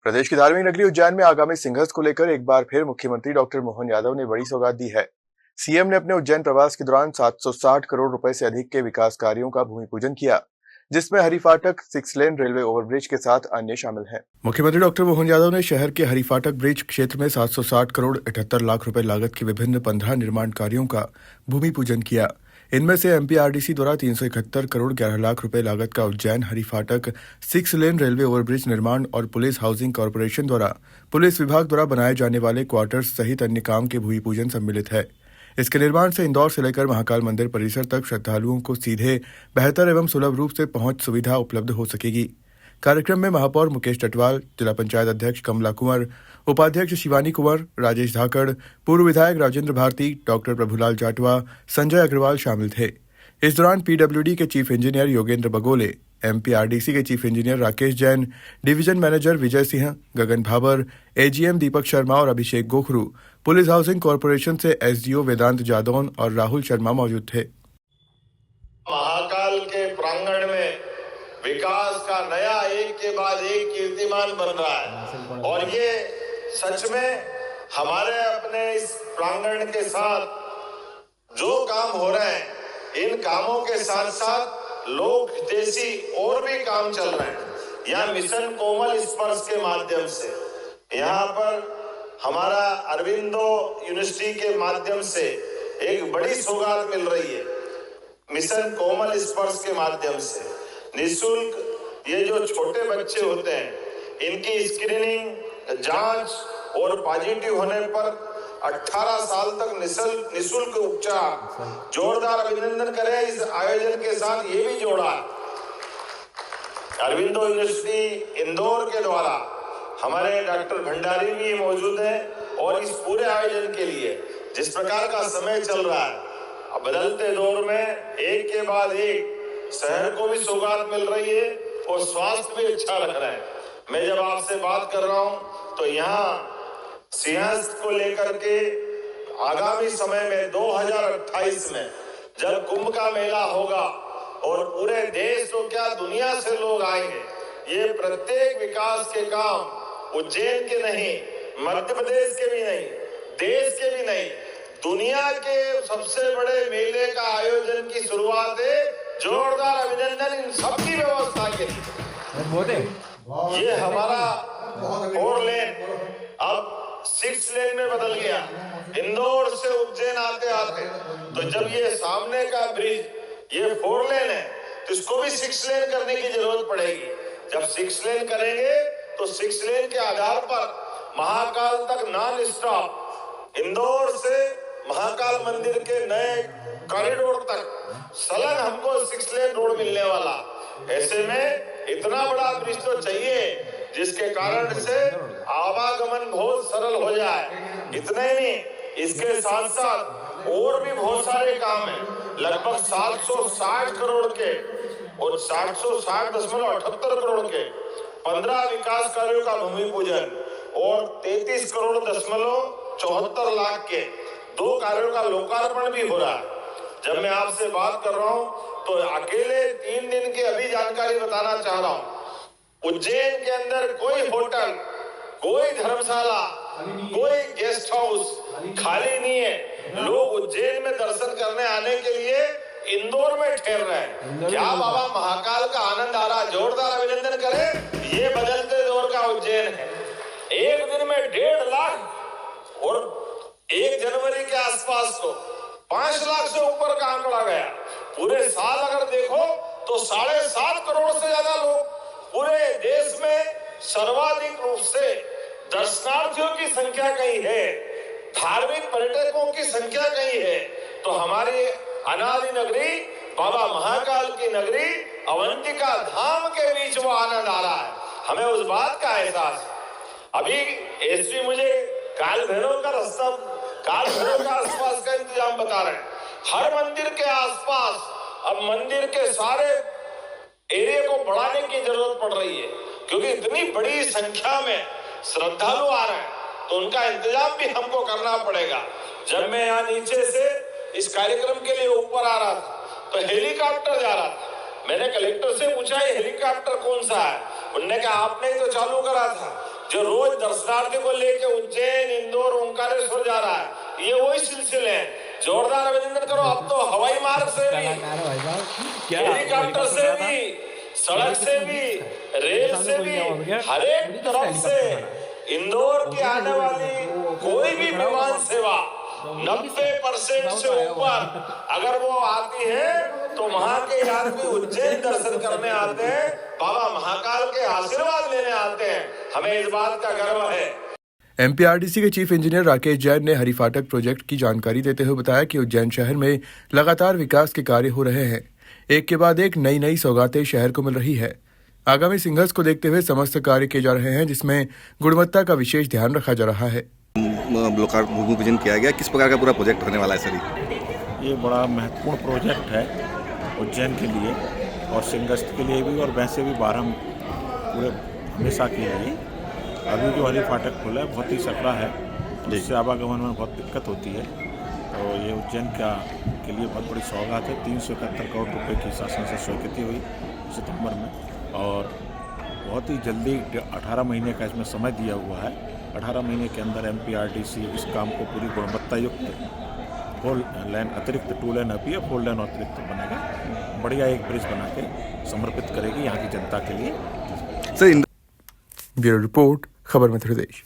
प्रदेश की धार्मिक नगरी उज्जैन में आगामी सिंहस्थ को लेकर एक बार फिर मुख्यमंत्री डॉक्टर मोहन यादव ने बड़ी सौगात दी है। सीएम ने अपने उज्जैन प्रवास के दौरान 760 करोड़ रुपए से अधिक के विकास कार्यों का भूमि पूजन किया, जिसमें हरिफाटक 6 लेन रेलवे ओवरब्रिज के साथ अन्य शामिल हैं। मुख्यमंत्री डॉक्टर मोहन यादव ने शहर के हरिफाटक ब्रिज क्षेत्र में 760 करोड़ 78 लाख रुपए लागत के विभिन्न 15 निर्माण कार्यों का भूमि पूजन किया। इनमें से एमपीआरडीसी द्वारा 371 करोड़ 11 लाख रुपए लागत का उज्जैन हरिफाटक 6 लेन रेलवे ओवरब्रिज निर्माण और पुलिस हाउसिंग कॉर्पोरेशन द्वारा पुलिस विभाग द्वारा बनाए जाने वाले क्वार्टर्स सहित अन्य काम के भूमि पूजन सम्मिलित है। इसके निर्माण से इंदौर से लेकर महाकाल मंदिर परिसर तक श्रद्धालुओं को सीधे, बेहतर एवं सुलभ रूप से पहुंच सुविधा उपलब्ध हो सकेगी। कार्यक्रम में महापौर मुकेश टटवाल, जिला पंचायत अध्यक्ष कमला कुंवर, उपाध्यक्ष शिवानी कुंवर, राजेश धाकड़, पूर्व विधायक राजेंद्र भारती, डॉक्टर प्रभुलाल जाटवा, संजय अग्रवाल शामिल थे। इस दौरान पीडब्ल्यूडी के chief engineer Yogendra Bagole, MPRDC के chief engineer Rakesh Jain, division manager Vijay Singh, Gagan Bhabar, AGM Deepak Sharma और Abhishek Gokhru, police housing corporation से एसडीओ वेदांत जादौन और राहुल शर्मा मौजूद थे। महाकाल के प्रांगण में विकास का नया एक के बाद एक कीर्तिमान बन रहा है और ये सच में हमारे अपने इस प्रांगण के साथ जो काम हो रहे हैं, इन कामों के साथ साथ लोक देशी और भी काम चल रहे हैं। यहाँ मिशन कोमल स्पर्श के माध्यम से यहाँ पर हमारा अरविंदो यूनिवर्सिटी के माध्यम से एक बड़ी सौगात मिल रही है। मिशन कोमल स्पर्श के माध्यम से निःशुल्क ये जो छोटे बच्चे होते हैं, इनकी स्क्रीनिंग, जांच और पॉजिटिव होने पर 18 साल तक निःशुल्क उपचार। जोरदार अभिनंदन करें इस आयोजन के साथ ये भी जोड़ा अरविंदो यूनिवर्सिटी इंदौर के द्वारा। हमारे डॉक्टर भंडारी भी मौजूद हैं और इस पूरे आयोजन के लिए जिस प्रकार का समय चल रहा है, अब बदलते दौर में एक के बाद एक शहर को भी सौगात मिल रही है और स्वास्थ्य भी अच्छा रख रहे हैं। मैं जब आपसे बात कर रहा हूं तो यहाँ सिंहस्थ को लेकर के आगामी समय में 2028 में जब कुंभ का मेला होगा और पूरे देश तो क्या दुनिया से लोग आएंगे, ये प्रत्येक विकास के काम उज्जैन के नहीं, मध्य प्रदेश के भी नहीं, देश के भी नहीं, दुनिया के सबसे बड़े मेले का आयोजन की शुरुआत है। जोरदार अभिनंदन इन सबकी व्यवस्था के लिए। ये हमारा 4 लेन अब 6 लेन में बदल गया। इंदौर से उज्जैन आते आते तो जब ये सामने का ब्रिज ये 4 लेन है तो इसको भी 6 लेन करने की जरूरत पड़ेगी। जब 6 लेन करेंगे तो 6 लेन के आधार पर महाकाल तक नॉन स्टॉप इंदौर से महाकाल मंदिर के नए कॉरिडोर तक सलन हमको 6 लेन रोड मिलने वाला। ऐसे में इतना बड़ा ब्रिज तो चाहिए जिसके कारण से आवागमन बहुत सरल हो जाए। इतना ही नहीं, इसके साथ साथ और भी बहुत सारे काम हैं। लगभग 760 करोड़ के और 760.78 करोड़ के 15 विकास कार्यों का भूमि पूजन और 33 करोड़ 74 लाख के 2 कार्यों का लोकार्पण भी हो रहा है। जब मैं आपसे बात कर रहा हूं तो अकेले 3 दिन की अभी जानकारी बताना चाह रहा हूं। उज्जैन के अंदर कोई होटल, कोई धर्मशाला, कोई गेस्ट हाउस खाली नहीं है। लोग उज्जैन में दर्शन करने आने के लिए इंदौर में ठहर रहे हैं। क्या बाबा महाकाल का आनंद आ रहा? जोरदार अभिनंदन करें। ये बदलते दौर का उज्जैन है। एक दिन में 1.5 लाख और 1 जनवरी के आसपास को 5 लाख से ऊपर का आंकड़ा गया। पूरे साल अगर देखो तो 7.5 करोड़ से ज्यादा लोग पूरे देश में सर्वाधिक रूप से दर्शनार्थियों की संख्या कहीं है, धार्मिक पर्यटकों की संख्या कहीं है, तो हमारी अनादि नगरी बाबा महाकाल की नगरी अवंतिका धाम के बीच वो आनंद आ रहा है। हमें उस बात का एहसास है। अभी एसपी मुझे काल भैरव का रास्ता, काल भैरव का आसपास का इंतजाम बता रहे हैं। हर मंदिर के आसपास अब मंदिर के सारे एरिया को बढ़ाने की जरूरत पड़ रही है, क्योंकि इतनी बड़ी संख्या में श्रद्धालु आ रहे हैं तो उनका इंतजाम भी हमको करना पड़ेगा। जब मैं यहाँ नीचे से इस कार्यक्रम के लिए ऊपर आ रहा था तो हेलीकॉप्टर जा रहा था। मैंने कलेक्टर से पूछा ये हेलीकॉप्टर कौन सा है? उन्होंने कहा आपने तो चालू करा था। जो रोज दर्शनार्थी को लेके उज्जैन, इंदौर, ओंकारेश्वर जा रहा है, ये वही सिलसिले हैं। जोरदार अभिनंदन करो। अब तो हवाई मार्ग से भी, हेलीकॉप्टर से भी, सड़क से भी, रेल से भी, हर एक तरफ से इंदौर की आने वाली कोई भी विमान सेवा 90% से ऊपर अगर वो आती है तो वहां के यात्री उज्जैन दर्शन करने आते हैं, बाबा महाकाल के आशीर्वाद लेने आते हैं। हमें इस बात का गर्व है। एमपीआरडीसी के चीफ इंजीनियर राकेश जैन ने हरि फाटक प्रोजेक्ट की जानकारी देते हुए बताया कि उज्जैन शहर में लगातार विकास के कार्य हो रहे हैं। एक के बाद एक नई नई सौगातें शहर को मिल रही है। आगामी सिंघर्ष को देखते हुए समस्त कार्य किए जा रहे हैं, जिसमें गुणवत्ता का विशेष ध्यान रखा जा रहा है। लोकार्पण भूमि पूजन किया गया, किस प्रकार का पूरा प्रोजेक्ट होने वाला है सर? ये बड़ा महत्वपूर्ण प्रोजेक्ट है उज्जैन के लिए और सिंघर्ष के लिए भी, और वैसे भी बारह पूरे हमेशा के लिए। अभी जो हरि फाटक खुला है बहुत ही सकड़ा है, जिससे आवागमन में बहुत दिक्कत होती है। तो ये उज्जैन के लिए बहुत बड़ी सौगात है। 371 करोड़ रुपए की शासन से स्वीकृति हुई सितंबर में, और बहुत ही जल्दी 18 महीने का इसमें समय दिया हुआ है। 18 महीने के अंदर एमपीआरडीसी इस काम को पूरी गुणवत्ता युक्त 4 लेन अतिरिक्त 2 लेन अभी है, 4 लेन अतिरिक्त बनेगा। बढ़िया एक ब्रिज बना के समर्पित करेगी यहाँ की जनता के लिए। ब्यूरो रिपोर्ट, खबर मध्य प्रदेश।